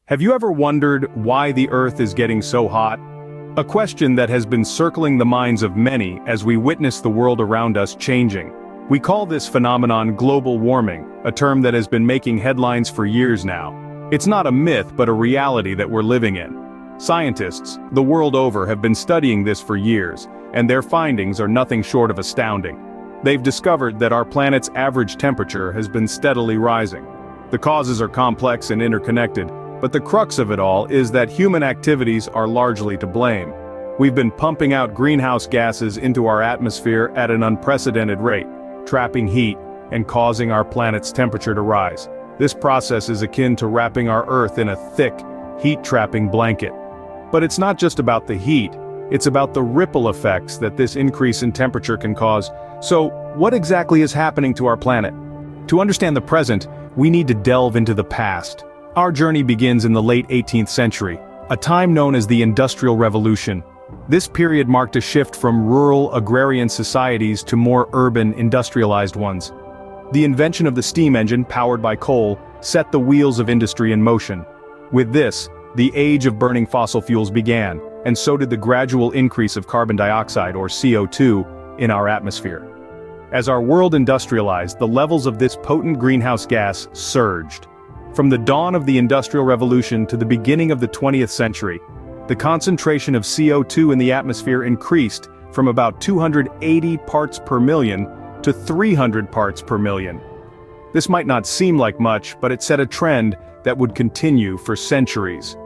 Have you ever wondered why the Earth is getting so hot? A question that has been circling the minds of many as we witness the world around us changing. We call this phenomenon global warming, a term that has been making headlines for years now. It's not a myth but a reality that we're living in. Scientists, the world over, have been studying this for years, and their findings are nothing short of astounding. They've discovered that our planet's average temperature has been steadily rising. The causes are complex and interconnected, but the crux of it all is that human activities are largely to blame. We've been pumping out greenhouse gases into our atmosphere at an unprecedented rate, trapping heat and causing our planet's temperature to rise. This process is akin to wrapping our Earth in a thick, heat-trapping blanket. But it's not just about the heat, it's about the ripple effects that this increase in temperature can cause. So, what exactly is happening to our planet? To understand the present, we need to delve into the past. Our journey begins in the late 18th century, a time known as the Industrial Revolution. This period marked a shift from rural agrarian societies to more urban industrialized ones. The invention of the steam engine, powered by coal, set the wheels of industry in motion. With this, the age of burning fossil fuels began, and so did the gradual increase of carbon dioxide, or CO2, in our atmosphere. As our world industrialized, the levels of this potent greenhouse gas surged. From the dawn of the Industrial Revolution to the beginning of the 20th century, the concentration of CO2 in the atmosphere increased from about 280 parts per million to 300 parts per million. This might not seem like much, but it set a trend that would continue for centuries.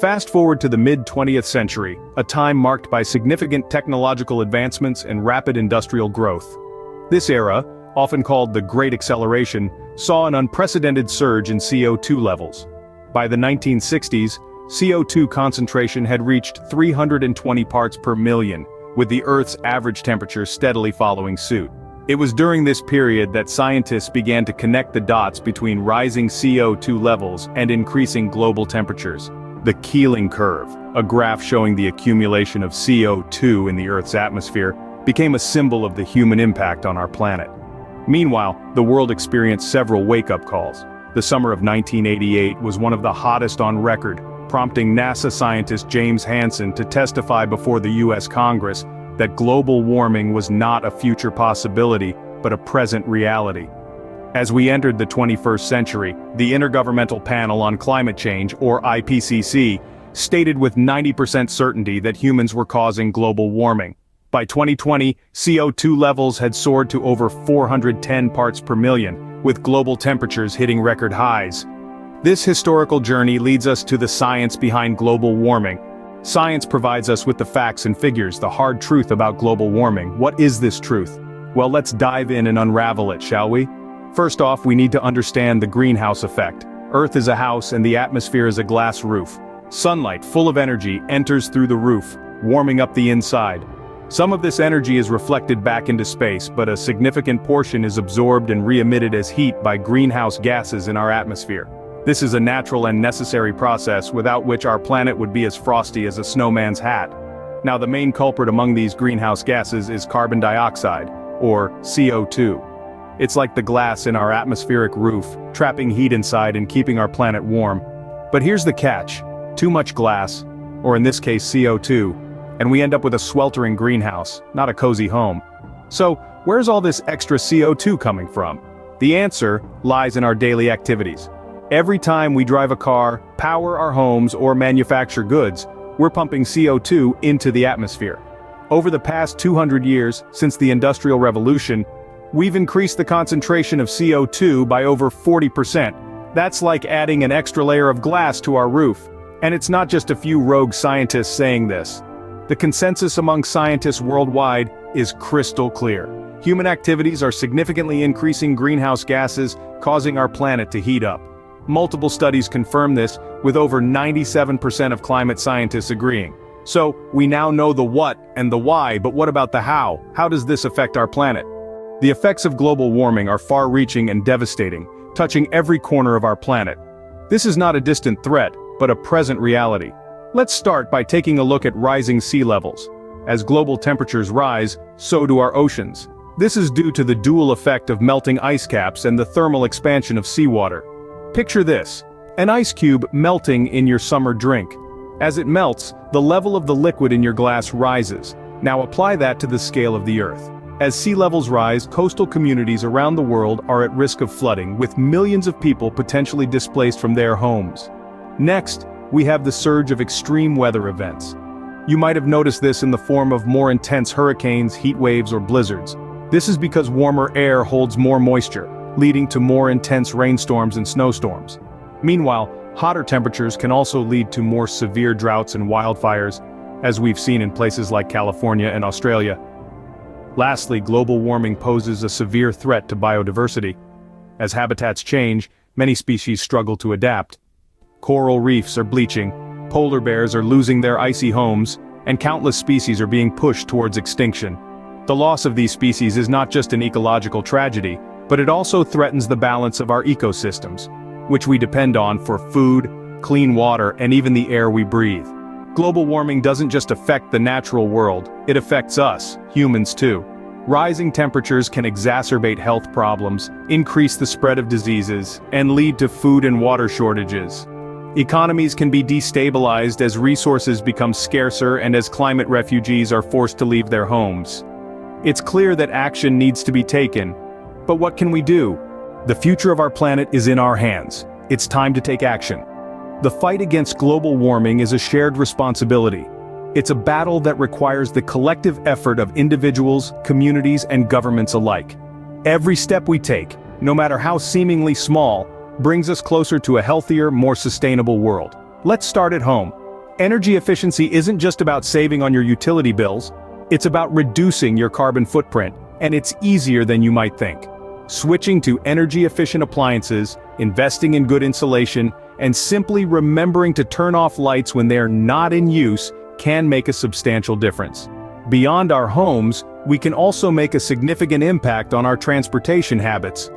Fast forward to the mid-20th century, a time marked by significant technological advancements and rapid industrial growth. This era, often called the Great Acceleration, saw an unprecedented surge in CO2 levels. By the 1960s, CO2 concentration had reached 320 parts per million, with the Earth's average temperature steadily following suit. It was during this period that scientists began to connect the dots between rising CO2 levels and increasing global temperatures. The Keeling curve, a graph showing the accumulation of CO2 in the Earth's atmosphere, became a symbol of the human impact on our planet. Meanwhile, the world experienced several wake-up calls. The summer of 1988 was one of the hottest on record, prompting NASA scientist James Hansen to testify before the U.S. Congress that global warming was not a future possibility, but a present reality. As we entered the 21st century, the Intergovernmental Panel on Climate Change, or IPCC, stated with 90% certainty that humans were causing global warming. By 2020, CO2 levels had soared to over 410 parts per million, with global temperatures hitting record highs. This historical journey leads us to the science behind global warming. Science provides us with the facts and figures, the hard truth about global warming. What is this truth? Well, let's dive in and unravel it, shall we? First off, we need to understand the greenhouse effect. Earth is a house and the atmosphere is a glass roof. Sunlight, full of energy, enters through the roof, warming up the inside. Some of this energy is reflected back into space, but a significant portion is absorbed and re-emitted as heat by greenhouse gases in our atmosphere. This is a natural and necessary process without which our planet would be as frosty as a snowman's hat. Now, the main culprit among these greenhouse gases is carbon dioxide, or CO2. It's like the glass in our atmospheric roof, trapping heat inside and keeping our planet warm. But here's the catch: too much glass, or in this case CO2, and we end up with a sweltering greenhouse, not a cozy home. So, where's all this extra CO2 coming from? The answer lies in our daily activities. Every time we drive a car, power our homes, or manufacture goods, we're pumping CO2 into the atmosphere. Over the past 200 years, since the Industrial Revolution, we've increased the concentration of CO2 by over 40%. That's like adding an extra layer of glass to our roof. And it's not just a few rogue scientists saying this. The consensus among scientists worldwide is crystal clear. Human activities are significantly increasing greenhouse gases, causing our planet to heat up. Multiple studies confirm this, with over 97% of climate scientists agreeing. So, we now know the what and the why, but what about the how? How does this affect our planet? The effects of global warming are far-reaching and devastating, touching every corner of our planet. This is not a distant threat, but a present reality. Let's start by taking a look at rising sea levels. As global temperatures rise, so do our oceans. This is due to the dual effect of melting ice caps and the thermal expansion of seawater. Picture this: An ice cube melting in your summer drink. As it melts, the level of the liquid in your glass rises. Now apply that to the scale of the Earth. As sea levels rise, coastal communities around the world are at risk of flooding, with millions of people potentially displaced from their homes. Next, we have the surge of extreme weather events. You might have noticed this in the form of more intense hurricanes, heat waves, or blizzards. This is because warmer air holds more moisture, leading to more intense rainstorms and snowstorms. Meanwhile, hotter temperatures can also lead to more severe droughts and wildfires, as we've seen in places like California and Australia. Lastly, global warming poses a severe threat to biodiversity. As habitats change, many species struggle to adapt. Coral reefs are bleaching, polar bears are losing their icy homes, and countless species are being pushed towards extinction. The loss of these species is not just an ecological tragedy, but it also threatens the balance of our ecosystems, which we depend on for food, clean water, and even the air we breathe. Global warming doesn't just affect the natural world, it affects us, humans too. Rising temperatures can exacerbate health problems, increase the spread of diseases, and lead to food and water shortages. Economies can be destabilized as resources become scarcer and as climate refugees are forced to leave their homes. It's clear that action needs to be taken. But what can we do? The future of our planet is in our hands. It's time to take action. The fight against global warming is a shared responsibility. It's a battle that requires the collective effort of individuals, communities, and governments alike. Every step we take, no matter how seemingly small, brings us closer to a healthier, more sustainable world. Let's start at home. Energy efficiency isn't just about saving on your utility bills, it's about reducing your carbon footprint, and it's easier than you might think. Switching to energy-efficient appliances, investing in good insulation, and simply remembering to turn off lights when they're not in use can make a substantial difference. Beyond our homes, we can also make a significant impact on our transportation habits.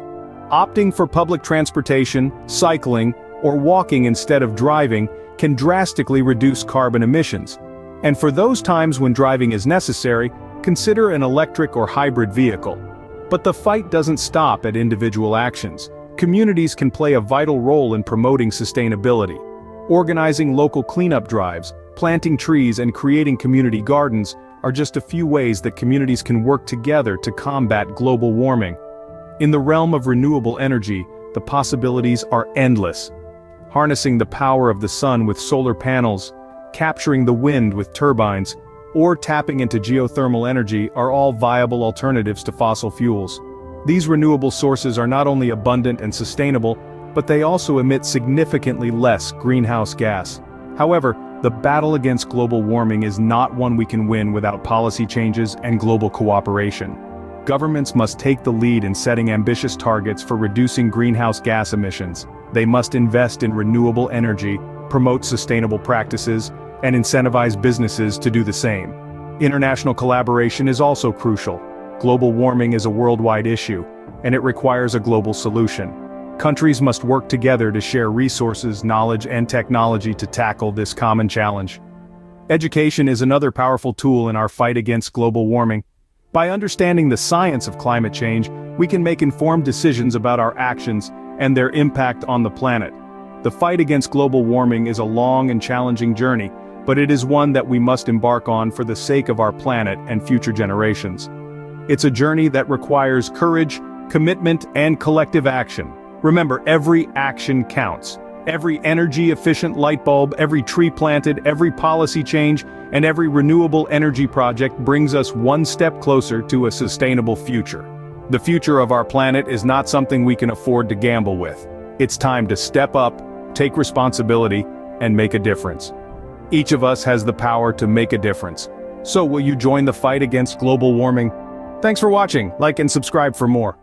Opting for public transportation, cycling, or walking instead of driving can drastically reduce carbon emissions. And for those times when driving is necessary, consider an electric or hybrid vehicle. But the fight doesn't stop at individual actions. Communities can play a vital role in promoting sustainability. Organizing local cleanup drives, planting trees, and creating community gardens are just a few ways that communities can work together to combat global warming. In the realm of renewable energy, the possibilities are endless. Harnessing the power of the sun with solar panels, capturing the wind with turbines, or tapping into geothermal energy are all viable alternatives to fossil fuels. These renewable sources are not only abundant and sustainable, but they also emit significantly less greenhouse gas. However, the battle against global warming is not one we can win without policy changes and global cooperation. Governments must take the lead in setting ambitious targets for reducing greenhouse gas emissions. They must invest in renewable energy, promote sustainable practices, and incentivize businesses to do the same. International collaboration is also crucial. Global warming is a worldwide issue, and it requires a global solution. Countries must work together to share resources, knowledge, and technology to tackle this common challenge. Education is another powerful tool in our fight against global warming. By understanding the science of climate change, we can make informed decisions about our actions and their impact on the planet. The fight against global warming is a long and challenging journey, but it is one that we must embark on for the sake of our planet and future generations. It's a journey that requires courage, commitment, and collective action. Remember, every action counts. Every energy-efficient light bulb, every tree planted, every policy change, and every renewable energy project brings us one step closer to a sustainable future. The future of our planet is not something we can afford to gamble with. It's time to step up, take responsibility, and make a difference. Each of us has the power to make a difference. So will you join the fight against global warming? Thanks for watching. Like and subscribe for more.